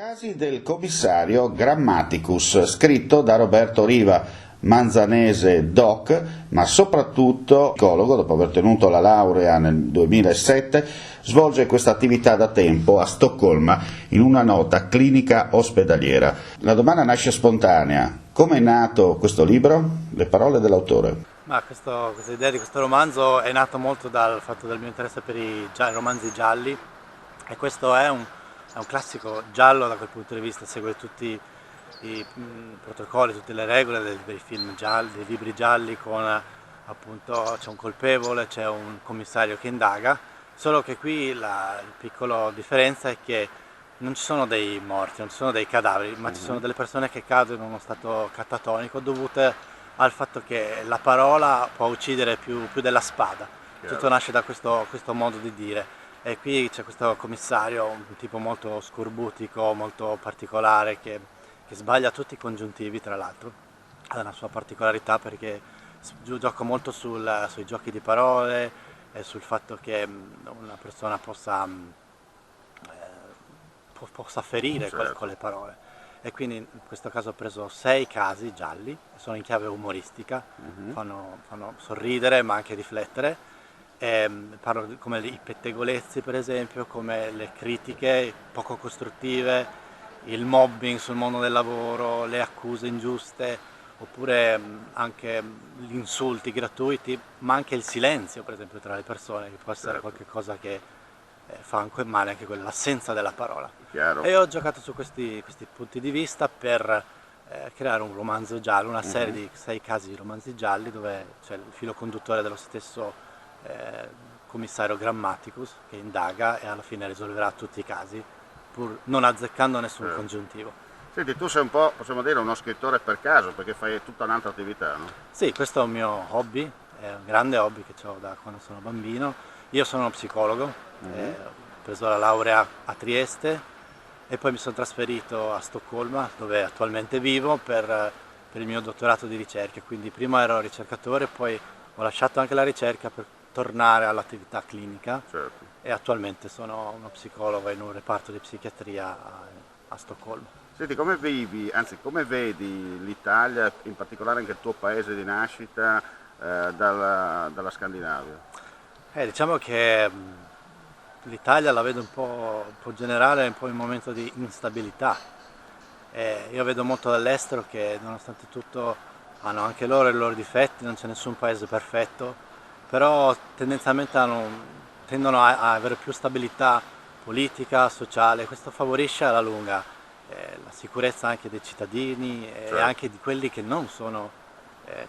Casi del commissario Grammaticus, scritto da Roberto Riva, manzanese doc, ma soprattutto psicologo. Dopo aver ottenuto la laurea nel 2007, svolge questa attività da tempo a Stoccolma in una nota clinica ospedaliera. La domanda nasce spontanea: come è nato questo libro? Le parole dell'autore. Ma questa idea di questo romanzo è nata molto dal fatto del mio interesse per i romanzi gialli, e questo è un classico giallo da quel punto di vista, segue tutti i protocolli, tutte le regole dei film gialli, dei libri gialli, con appunto c'è un colpevole, c'è un commissario che indaga, solo che qui la piccola differenza è che non ci sono dei morti, non ci sono dei cadaveri, ma ci sono delle persone che cadono in uno stato catatonico dovute al fatto che la parola può uccidere più della spada. Tutto nasce da questo modo di dire. E qui c'è questo commissario, un tipo molto scorbutico, molto particolare, che sbaglia tutti i congiuntivi, tra l'altro. Ha una sua particolarità perché gioca molto sui giochi di parole e sul fatto che una persona possa ferire con le parole. E quindi in questo caso ho preso 6 casi gialli, sono in chiave umoristica, fanno sorridere ma anche riflettere. Parlo come i pettegolezzi, per esempio, come le critiche poco costruttive, il mobbing sul mondo del lavoro, le accuse ingiuste, oppure anche gli insulti gratuiti, ma anche il silenzio, per esempio, tra le persone, che può essere qualcosa che fa anche male, anche l'assenza della parola. Chiaro. E ho giocato su questi punti di vista per creare un romanzo giallo, una serie di 6 casi di romanzi gialli dove c'è il filo conduttore dello stesso commissario Grammaticus, che indaga e alla fine risolverà tutti i casi, pur non azzeccando nessun congiuntivo. Senti, tu sei un po', possiamo dire, uno scrittore per caso, perché fai tutta un'altra attività, no? Sì, questo è un mio hobby, è un grande hobby che ho da quando sono bambino. Io sono uno psicologo, ho preso la laurea a Trieste e poi mi sono trasferito a Stoccolma, dove attualmente vivo, per il mio dottorato di ricerca. Quindi prima ero ricercatore, poi ho lasciato anche la ricerca per tornare all'attività clinica. Certo. E attualmente sono uno psicologo in un reparto di psichiatria a Stoccolma. Senti, come vivi, anzi come vedi l'Italia, in particolare anche il tuo paese di nascita, dalla Scandinavia? Diciamo che l'Italia la vedo un po' generale, un po' in un momento di instabilità. Io vedo molto dall'estero che nonostante tutto hanno anche loro i loro difetti, non c'è nessun paese perfetto, però tendenzialmente tendono a avere più stabilità politica, sociale. Questo favorisce alla lunga la sicurezza anche dei cittadini e anche di quelli che non sono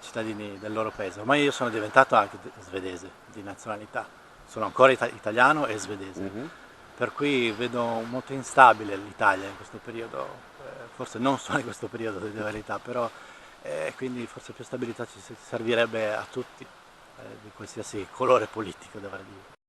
cittadini del loro paese. Ormai io sono diventato anche svedese di nazionalità, sono ancora italiano e svedese, per cui vedo molto instabile l'Italia in questo periodo, forse non solo in questo periodo di verità, però quindi forse più stabilità ci servirebbe a tutti, di qualsiasi colore politico, dovrei dire.